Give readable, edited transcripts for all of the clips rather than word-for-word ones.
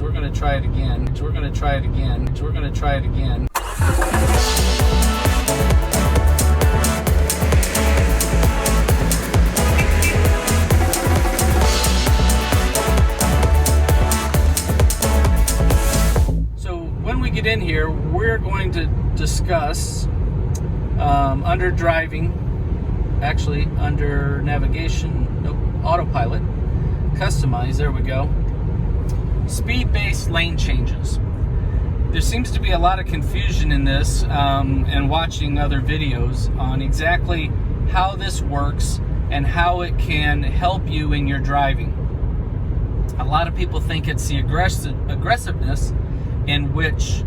We're going to try it again. We're going to try it again. We're going to try it again. So when we get in here, we're going to discuss under driving, actually under navigation, nope, autopilot, customize, there we go, speed-based lane changes. There seems to be a lot of confusion in this and watching other videos on exactly how this works and how it can help you in your driving. A lot of people think it's the aggressiveness in which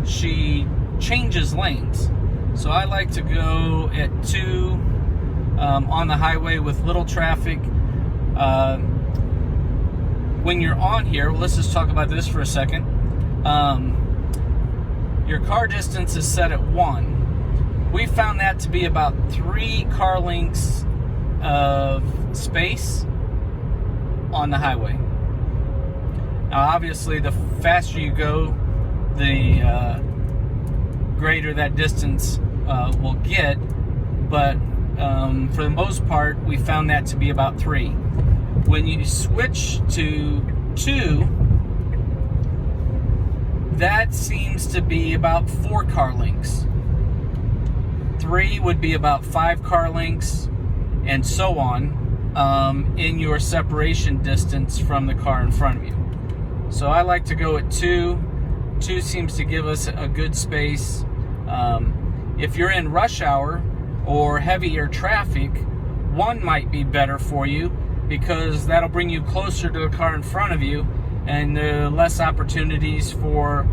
she changes lanes. So I like to go at 2 on the highway with little traffic. When you're on here, let's just talk about this for a second. Your car distance is set at 1. We found that to be about 3 car lengths of space on the highway. Now, obviously, the faster you go, the greater that distance will get, but for the most part, we found that to be about 3. When you switch to 2, that seems to be about 4 car lengths. 3 would be about 5 car lengths, and so on, in your separation distance from the car in front of you. So I like to go at 2. 2 seems to give us a good space. If you're in rush hour or heavier traffic, 1 might be better for you, because that'll bring you closer to the car in front of you, and there are less opportunities for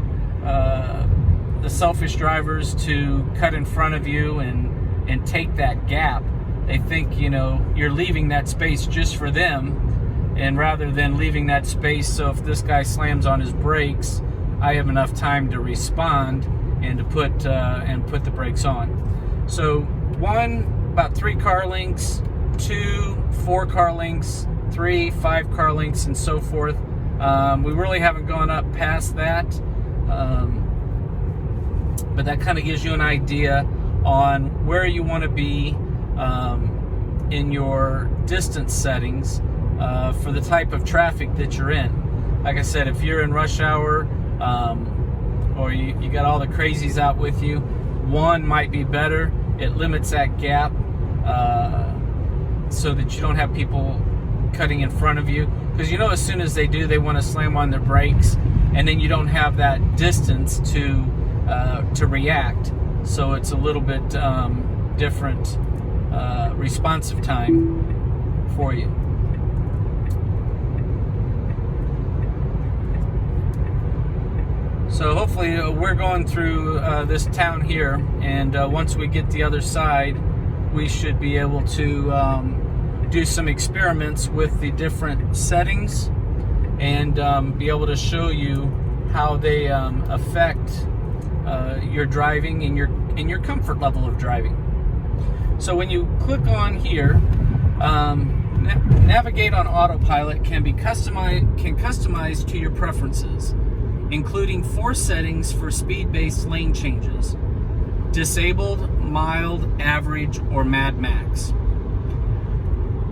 the selfish drivers to cut in front of you and take that gap. They think, you know, you're leaving that space just for them, and rather than leaving that space so if this guy slams on his brakes, I have enough time to respond and to put the brakes on. So 1, about 3 car lengths, 2, 4 car lengths, 3, 5 car lengths, and so forth. We really haven't gone up past that, but that kind of gives you an idea on where you want to be in your distance settings for the type of traffic that you're in. Like I said, if you're in rush hour or you got all the crazies out with you, 1 might be better. It limits that gap so that you don't have people cutting in front of you, because you know as soon as they do, they want to slam on their brakes, and then you don't have that distance to react. So it's a little bit different responsive time for you. So hopefully we're going through this town here, and once we get the other side, we should be able to do some experiments with the different settings and be able to show you how they affect your driving and your comfort level of driving. So when you click on here, navigate on autopilot can customize to your preferences, including 4 settings for speed-based lane changes: disabled, mild, average, or Mad Max.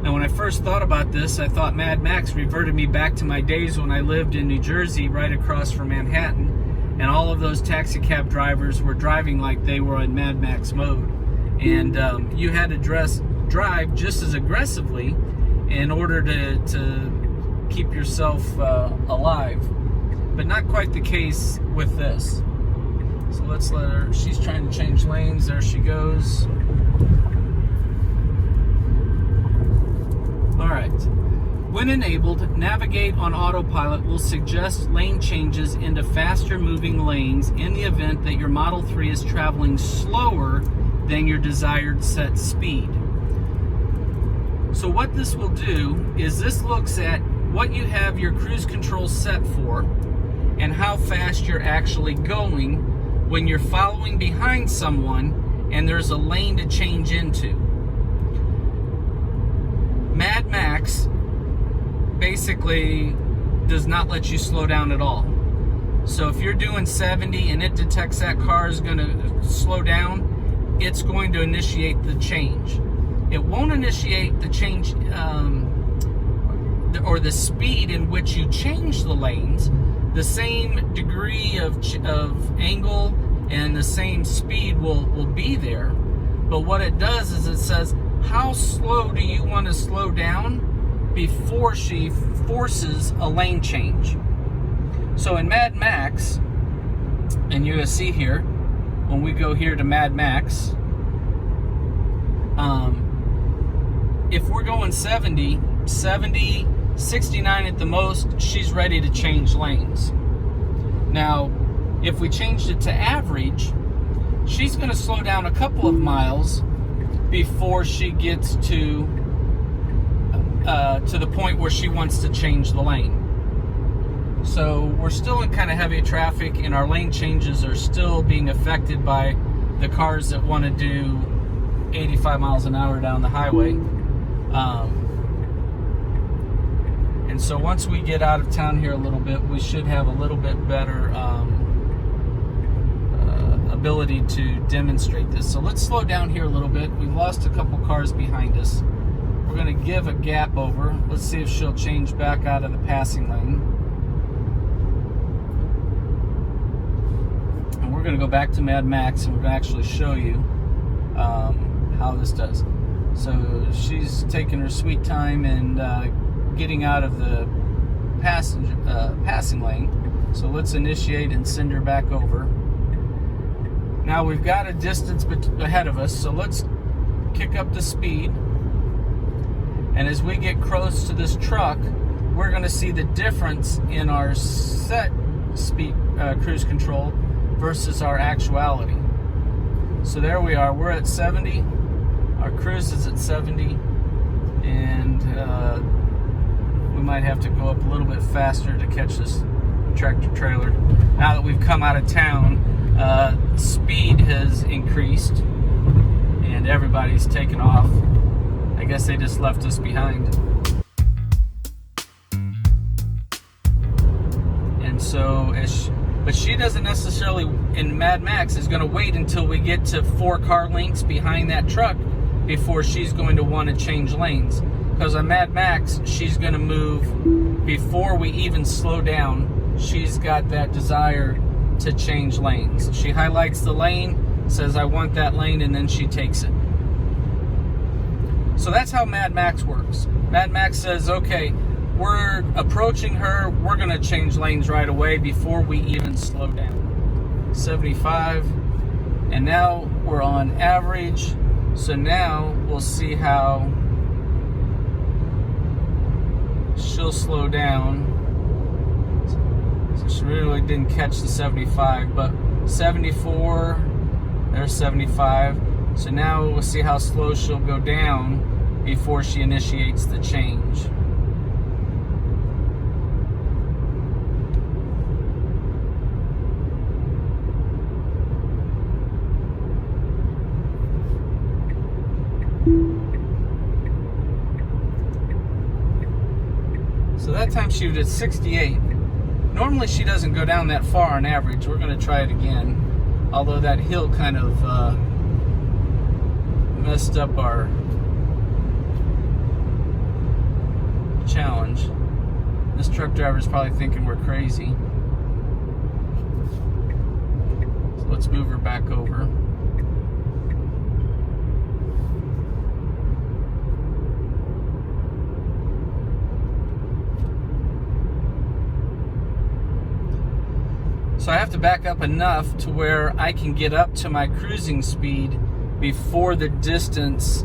Now, when I first thought about this, I thought Mad Max reverted me back to my days when I lived in New Jersey, right across from Manhattan, and all of those taxi cab drivers were driving like they were in Mad Max mode. And you had to drive just as aggressively in order to keep yourself alive. But not quite the case with this. So let's let her, she's trying to change lanes. There she goes. All right. When enabled, navigate on autopilot will suggest lane changes into faster moving lanes in the event that your Model 3 is traveling slower than your desired set speed. So what this will do is this looks at what you have your cruise control set for and how fast you're actually going when you're following behind someone and there's a lane to change into. Mad Max basically does not let you slow down at all. So if you're doing 70 and it detects that car is going to slow down, it's going to initiate the change. It won't initiate the change or the speed in which you change the lanes. The same degree of angle and the same speed will be there. But what it does is it says, how slow do you want to slow down before she forces a lane change? So in Mad Max, and you're going to see here, when we go here to Mad Max, if we're going 70, 69 at the most, she's ready to change lanes. Now, if we changed it to average, she's going to slow down a couple of miles before she gets to the point where she wants to change the lane. So we're still in kind of heavy traffic, and our lane changes are still being affected by the cars that want to do 85 miles an hour down the highway. And so once we get out of town here a little bit, we should have a little bit better ability to demonstrate this. So let's slow down here a little bit. We've lost a couple cars behind us. We're going to give a gap over. Let's see if she'll change back out of the passing lane. And we're going to go back to Mad Max, and we're going to actually show you how this does. So she's taking her sweet time and getting out of the passing lane. So let's initiate and send her back over. Now we've got a distance ahead of us, so let's kick up the speed. And as we get close to this truck, we're going to see the difference in our set speed cruise control versus our actuality. So there we are. We're at 70. Our cruise is at 70. And we might have to go up a little bit faster to catch this tractor trailer. Now that we've come out of town, speed has increased and everybody's taken off. I guess they just left us behind. And so, but she doesn't necessarily, in Mad Max, is going to wait until we get to 4 car lengths behind that truck before she's going to want to change lanes. Because on Mad Max, she's going to move before we even slow down. She's got that desire to change lanes. She highlights the lane, says I want that lane, and then she takes it. So that's how Mad Max works. Mad Max says, okay, we're approaching her, we're going to change lanes right away before we even slow down. 75, and now we're on average. So now we'll see how she'll slow down. So she really didn't catch the 75, but 74, there's 75. So now we'll see how slow she'll go down before she initiates the change. So that time she was at 68. Normally she doesn't go down that far on average. We're going to try it again. Although that hill kind of messed up our challenge. This truck driver is probably thinking we're crazy. So let's move her back over. So I have to back up enough to where I can get up to my cruising speed before the distance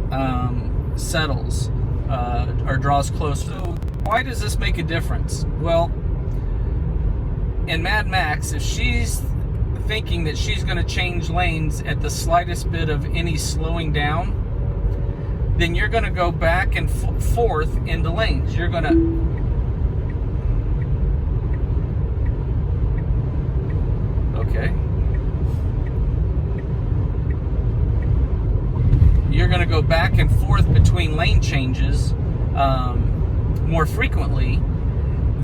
settles or draws close. So why does this make a difference? Well, in Mad Max, if she's thinking that she's going to change lanes at the slightest bit of any slowing down, then you're going to go back and forth into lanes. You're going to You're going to go back and forth between lane changes more frequently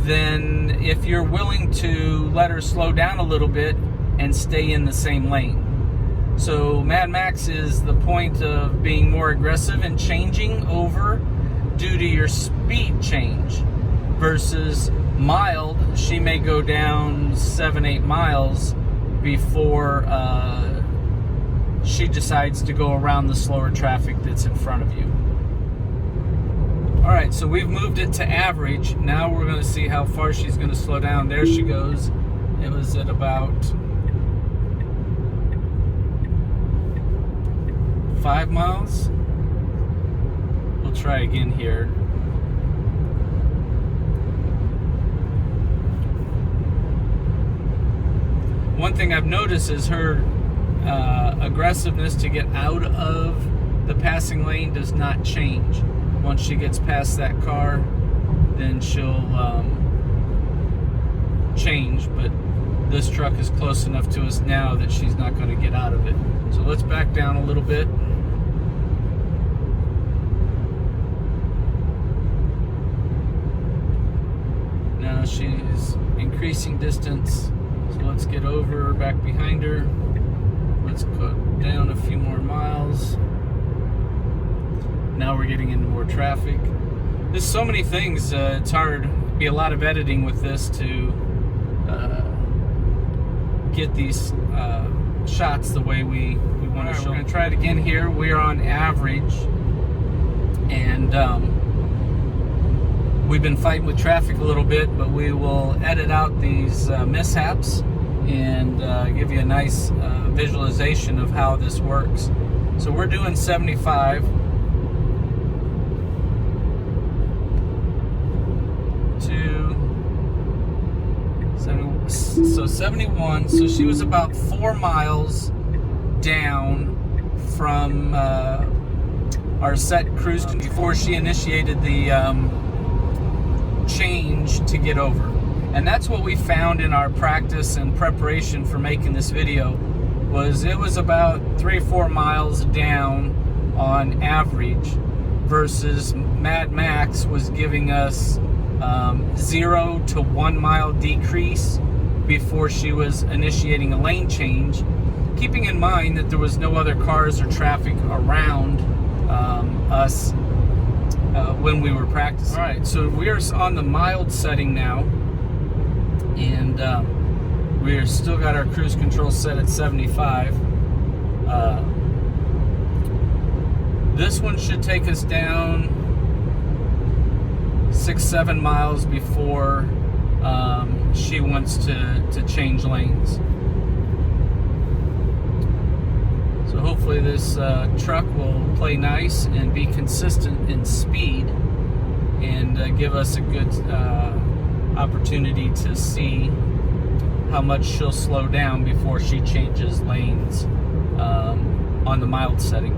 than if you're willing to let her slow down a little bit and stay in the same lane. So Mad Max is the point of being more aggressive and changing over due to your speed change, versus mild, she may go down 7-8 miles before she decides to go around the slower traffic that's in front of you. All right, so we've moved it to average. Now we're going to see how far she's going to slow down. There she goes. It was at about 5 miles. We'll try again here. One thing I've noticed is her aggressiveness to get out of the passing lane does not change. Once she gets past that car, then she'll change, but this truck is close enough to us now that she's not going to get out of it. So let's back down a little bit. Now she's increasing distance, so let's get over back behind her. Let's go down a few more miles. Now we're getting into more traffic. There's so many things. It's hard. It'd be a lot of editing with this to get these shots the way we want to show. We're going to try it again here. We're on average, and we've been fighting with traffic a little bit, but we will edit out these mishaps and give you a nice visualization of how this works. So we're doing 75. So 71, so she was about 4 miles down from our set cruise before she initiated the change to get over. And that's what we found in our practice and preparation for making this video, was it was about 3 or 4 miles down on average, versus Mad Max was giving us 0 to 1 mile decrease before she was initiating a lane change, keeping in mind that there was no other cars or traffic around us when we were practicing. All right, so we are on the mild setting now, and we're still got our cruise control set at 75. This one should take us down 6-7 miles before she wants to change lanes. So hopefully this truck will play nice and be consistent in speed, and give us a good opportunity to see how much she'll slow down before she changes lanes on the mild setting.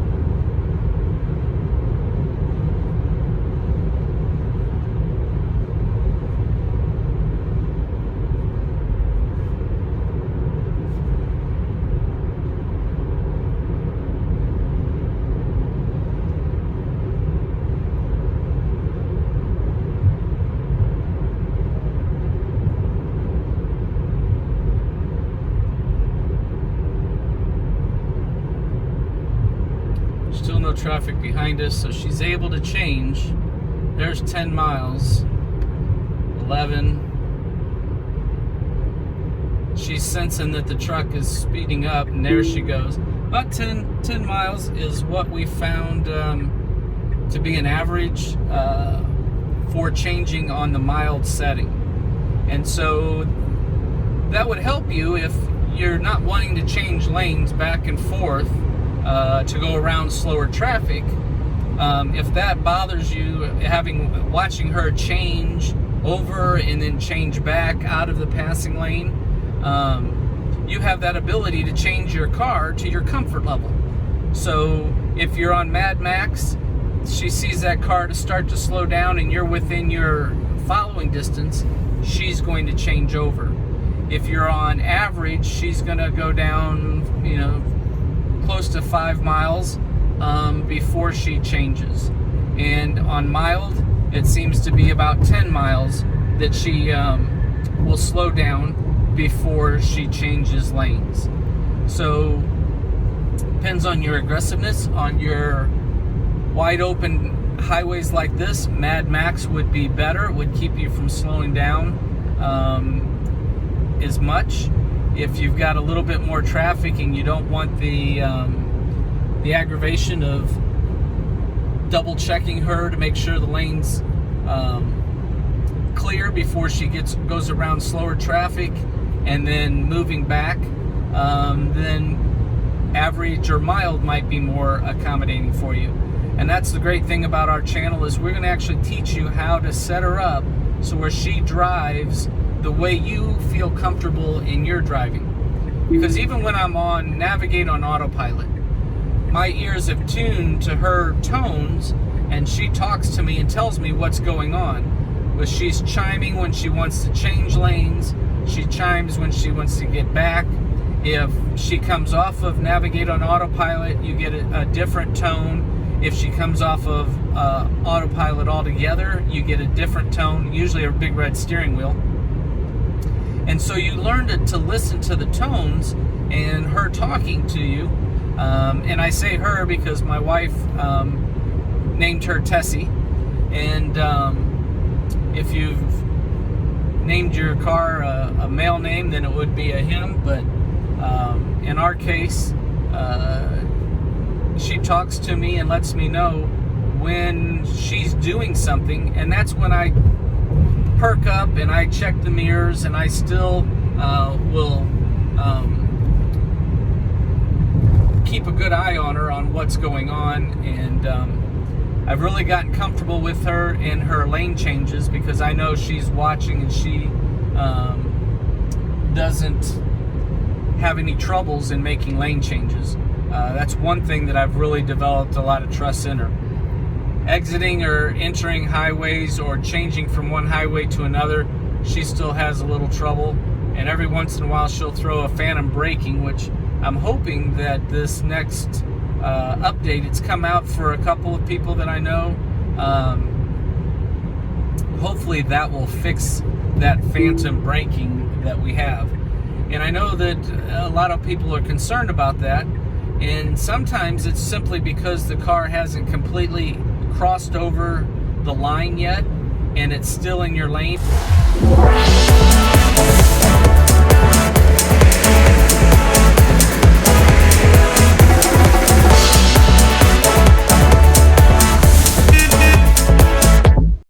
Still no traffic behind us, so she's able to change. There's 10 miles, 11. She's sensing that the truck is speeding up, and there she goes. About 10 miles is what we found to be an average for changing on the mild setting. And so that would help you if you're not wanting to change lanes back and forth to go around slower traffic. If that bothers you, watching her change over and then change back out of the passing lane, you have that ability to change your car to your comfort level. So if you're on Mad Max, she sees that car to start to slow down and you're within your following distance, she's going to change over. If you're on average, she's going to go down, close to 5 miles before she changes. And on mild, it seems to be about 10 miles that she will slow down before she changes lanes. So depends on your aggressiveness. On your wide open highways like this, Mad Max would be better. It would keep you from slowing down as much. If you've got a little bit more traffic and you don't want the aggravation of double checking her to make sure the lane's clear before she goes around slower traffic and then moving back, then average or mild might be more accommodating for you. And that's the great thing about our channel, is we're going to actually teach you how to set her up so where she drives the way you feel comfortable in your driving. Because even when I'm on Navigate on autopilot, my ears have tuned to her tones, and she talks to me and tells me what's going on. But she's chiming when she wants to change lanes. She chimes when she wants to get back. If she comes off of Navigate on autopilot, you get a different tone. If she comes off of autopilot altogether, you get a different tone, usually a big red steering wheel. And so you learn to listen to the tones and her talking to you. And I say her because my wife named her Tessie. And if you've named your car a male name, then it would be a him. But in our case, she talks to me and lets me know when she's doing something. And that's when I perk up and I check the mirrors, and I still will keep a good eye on her on what's going on. And I've really gotten comfortable with her in her lane changes because I know she's watching and she doesn't have any troubles in making lane changes. That's one thing that I've really developed a lot of trust in her. Exiting or entering highways or changing from one highway to another, she still has a little trouble, and every once in a while she'll throw a phantom braking, which I'm hoping that this next update, it's come out for a couple of people that I know, hopefully that will fix that phantom braking that we have. And I know that a lot of people are concerned about that, and sometimes it's simply because the car hasn't completely crossed over the line yet and it's still in your lane.